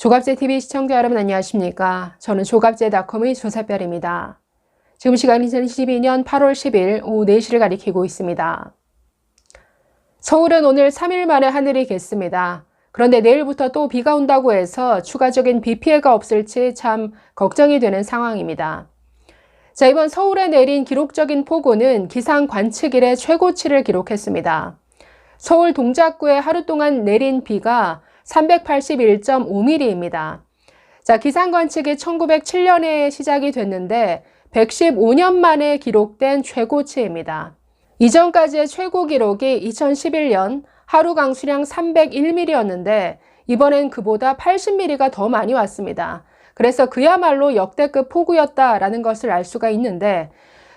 조갑제TV 시청자 여러분 안녕하십니까? 저는 조갑제닷컴의 조사별입니다. 지금 시간 2022년 8월 10일 오후 4시를 가리키고 있습니다. 서울은 오늘 3일 만에 하늘이 겠습니다. 그런데 내일부터 또 비가 온다고 해서 추가적인 비 피해가 없을지 참 걱정이 되는 상황입니다. 자, 이번 서울에 내린 기록적인 폭우는 기상 관측 이래 최고치를 기록했습니다. 서울 동작구에 하루 동안 내린 비가 381.5mm입니다. 자, 기상 관측이 1907년에 시작이 됐는데 115년 만에 기록된 최고치입니다. 이전까지의 최고 기록이 2011년 하루 강수량 301mm였는데 이번엔 그보다 80mm가 더 많이 왔습니다. 그래서 그야말로 역대급 폭우였다라는 것을 알 수가 있는데,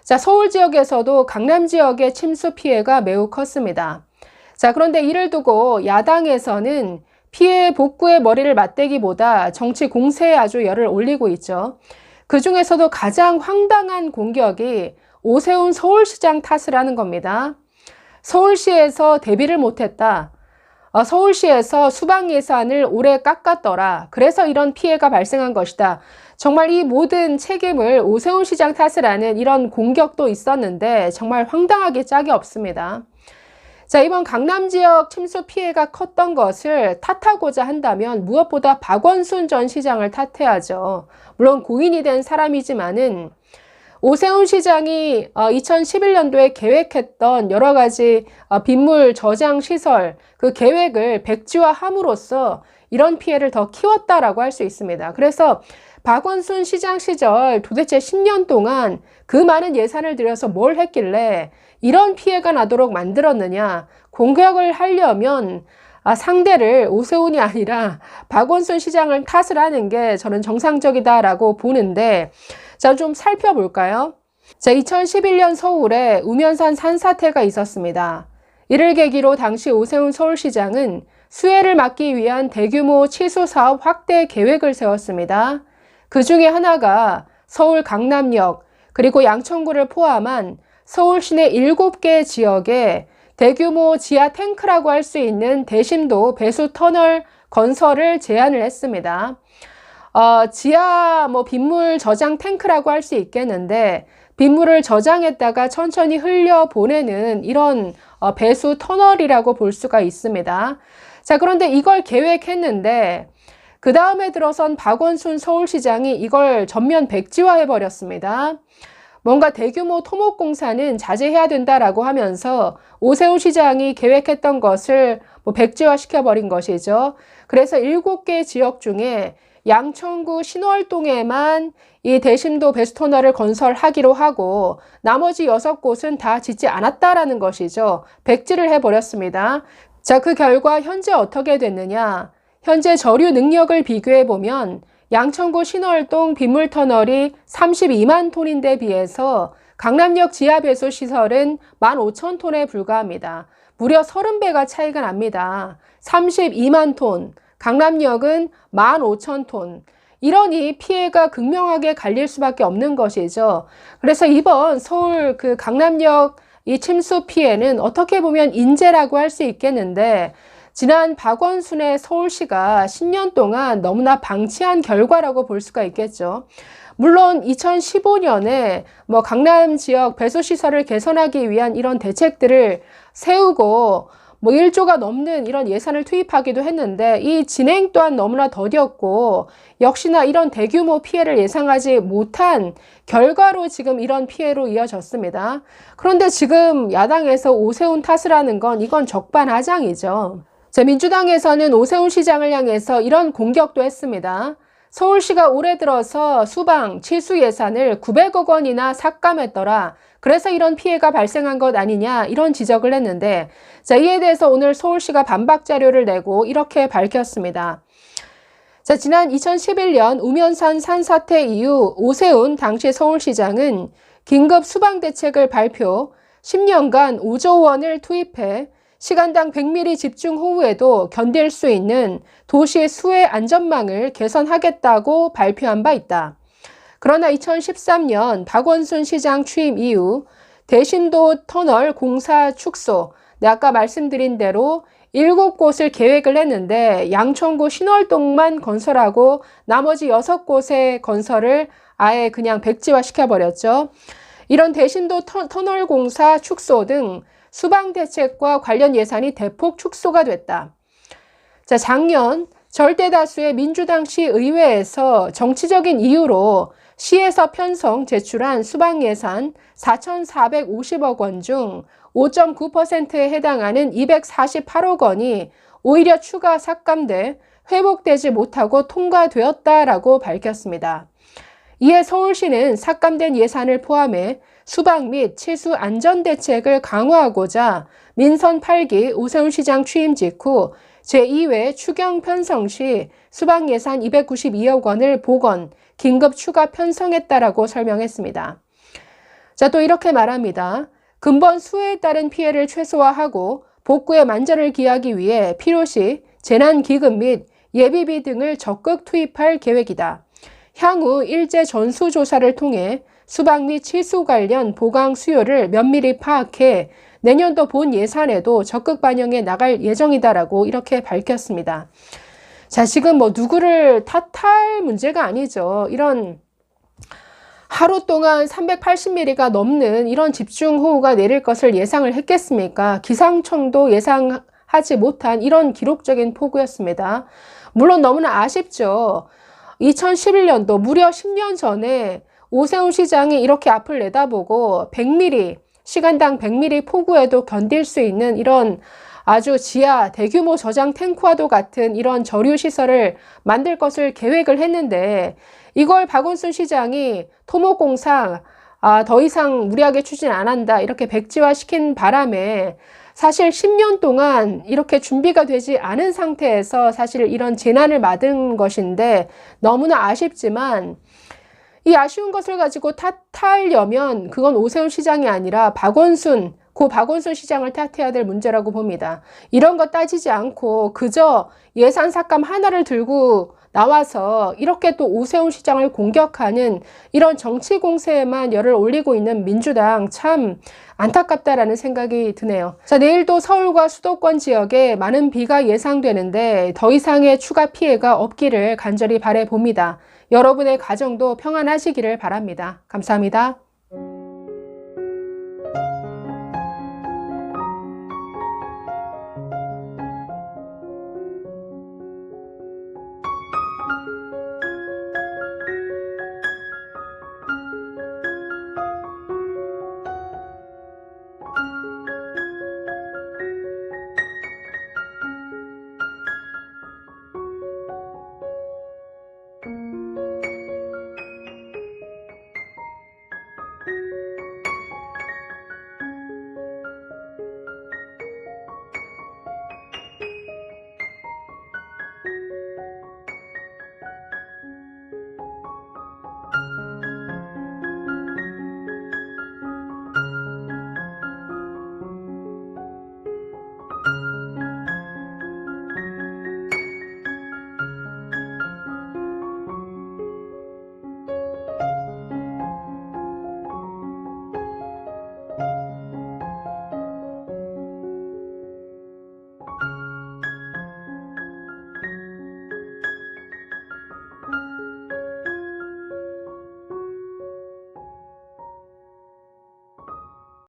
자, 서울 지역에서도 강남 지역의 침수 피해가 매우 컸습니다. 자, 그런데 이를 두고 야당에서는 피해 복구의 머리를 맞대기보다 정치 공세에 아주 열을 올리고 있죠. 그 중에서도 가장 황당한 공격이 오세훈 서울시장 탓을 하는 겁니다. 서울시에서 대비를 못했다. 서울시에서 수방 예산을 오래 깎았더라. 그래서 이런 피해가 발생한 것이다. 정말 이 모든 책임을 오세훈 시장 탓을 하는 이런 공격도 있었는데 정말 황당하게 짝이 없습니다. 자, 이번 강남 지역 침수 피해가 컸던 것을 탓하고자 한다면 무엇보다 박원순 전 시장을 탓해야죠. 물론 고인이 된 사람이지만은 오세훈 시장이 2011년도에 계획했던 여러 가지 빗물 저장 시설 그 계획을 백지화함으로써 이런 피해를 더 키웠다라고 할 수 있습니다. 그래서 박원순 시장 시절 도대체 10년 동안 그 많은 예산을 들여서 뭘 했길래 이런 피해가 나도록 만들었느냐. 공격을 하려면 상대를 오세훈이 아니라 박원순 시장을 탓을 하는 게 저는 정상적이다라고 보는데, 자, 좀 살펴볼까요? 자, 2011년 서울에 우면산 산사태가 있었습니다. 이를 계기로 당시 오세훈 서울시장은 수해를 막기 위한 대규모 치수 사업 확대 계획을 세웠습니다. 그 중에 하나가 서울 강남역 그리고 양천구를 포함한 서울 시내 7개 지역에 대규모 지하 탱크라고 할 수 있는 대심도 배수 터널 건설을 제안을 했습니다. 지하 빗물 저장 탱크라고 할 수 있겠는데 빗물을 저장했다가 천천히 흘려보내는 이런 배수 터널이라고 볼 수가 있습니다. 자, 그런데 이걸 계획했는데 그 다음에 들어선 박원순 서울시장이 이걸 전면 백지화해버렸습니다. 뭔가 대규모 토목공사는 자제해야 된다라고 하면서 오세훈 시장이 계획했던 것을 백지화시켜버린 것이죠. 그래서 7개 지역 중에 양천구 신월동에만 이 대심도 배수터널을 건설하기로 하고 나머지 6곳은 다 짓지 않았다라는 것이죠. 백지를 해버렸습니다. 자, 그 결과 현재 어떻게 됐느냐. 현재 저류 능력을 비교해보면 양천구 신월동 빗물터널이 32만 톤인데 비해서 강남역 지하배수 시설은 15,000톤에 불과합니다. 무려 30배가 차이가 납니다. 32만 톤, 강남역은 15,000톤. 이러니 피해가 극명하게 갈릴 수밖에 없는 것이죠. 그래서 이번 서울 그 강남역 이 침수 피해는 어떻게 보면 인재라고 할 수 있겠는데 지난 박원순의 서울시가 10년 동안 너무나 방치한 결과라고 볼 수가 있겠죠. 물론 2015년에 강남 지역 배수시설을 개선하기 위한 이런 대책들을 세우고 1조가 넘는 이런 예산을 투입하기도 했는데 이 진행 또한 너무나 더뎠고 역시나 이런 대규모 피해를 예상하지 못한 결과로 지금 이런 피해로 이어졌습니다. 그런데 지금 야당에서 오세훈 탓을 하는 건 이건 적반하장이죠. 자, 민주당에서는 오세훈 시장을 향해서 이런 공격도 했습니다. 서울시가 올해 들어서 수방, 치수 예산을 900억 원이나 삭감했더라. 그래서 이런 피해가 발생한 것 아니냐 이런 지적을 했는데, 자, 이에 대해서 오늘 서울시가 반박 자료를 내고 이렇게 밝혔습니다. 자, 지난 2011년 우면산 산사태 이후 오세훈 당시 서울시장은 긴급 수방 대책을 발표, 10년간 5조 원을 투입해 시간당 100mm 집중 호우에도 견딜 수 있는 도시 수해 안전망을 개선하겠다고 발표한 바 있다. 그러나 2013년 박원순 시장 취임 이후 대심도 터널 공사 축소, 아까 말씀드린 대로 7곳을 계획을 했는데 양천구 신월동만 건설하고 나머지 6곳의 건설을 아예 그냥 백지화 시켜버렸죠. 이런 대신도 터널 공사 축소 등 수방 대책과 관련 예산이 대폭 축소가 됐다. 자, 작년 절대 다수의 민주당시 의회에서 정치적인 이유로 시에서 편성 제출한 수방 예산 4,450억 원 중 5.9%에 해당하는 248억 원이 오히려 추가 삭감돼 회복되지 못하고 통과되었다라고 밝혔습니다. 이에 서울시는 삭감된 예산을 포함해 수방 및 치수 안전대책을 강화하고자 민선 8기 오세훈 시장 취임 직후 제2회 추경 편성 시 수방 예산 292억 원을 복원, 긴급 추가 편성했다라고 설명했습니다. 자, 또 이렇게 말합니다. 근본 수해에 따른 피해를 최소화하고 복구에 만전을 기하기 위해 필요시 재난기금 및 예비비 등을 적극 투입할 계획이다. 향후 일제 전수조사를 통해 수방 및 치수 관련 보강 수요를 면밀히 파악해 내년도 본 예산에도 적극 반영해 나갈 예정이다라고 이렇게 밝혔습니다. 자, 지금 뭐 누구를 탓할 문제가 아니죠. 이런 하루 동안 380mm가 넘는 이런 집중호우가 내릴 것을 예상을 했겠습니까? 기상청도 예상하지 못한 이런 기록적인 폭우였습니다. 물론 너무나 아쉽죠. 2011년도 무려 10년 전에 오세훈 시장이 이렇게 앞을 내다보고 100mm, 시간당 100mm 폭우에도 견딜 수 있는 이런 아주 지하 대규모 저장 탱크와도 같은 이런 저류 시설을 만들 것을 계획을 했는데 이걸 박원순 시장이 토목공사 더 이상 무리하게 추진 안 한다 이렇게 백지화시킨 바람에 사실 10년 동안 이렇게 준비가 되지 않은 상태에서 사실 이런 재난을 맞은 것인데 너무나 아쉽지만 이 아쉬운 것을 가지고 탓하려면 그건 오세훈 시장이 아니라 고 박원순 시장을 탓해야 될 문제라고 봅니다. 이런 거 따지지 않고 그저 예산 삭감 하나를 들고 나와서 이렇게 또 오세훈 시장을 공격하는 이런 정치 공세에만 열을 올리고 있는 민주당 참 안타깝다라는 생각이 드네요. 자, 내일도 서울과 수도권 지역에 많은 비가 예상되는데 더 이상의 추가 피해가 없기를 간절히 바라봅니다. 여러분의 가정도 평안하시기를 바랍니다. 감사합니다.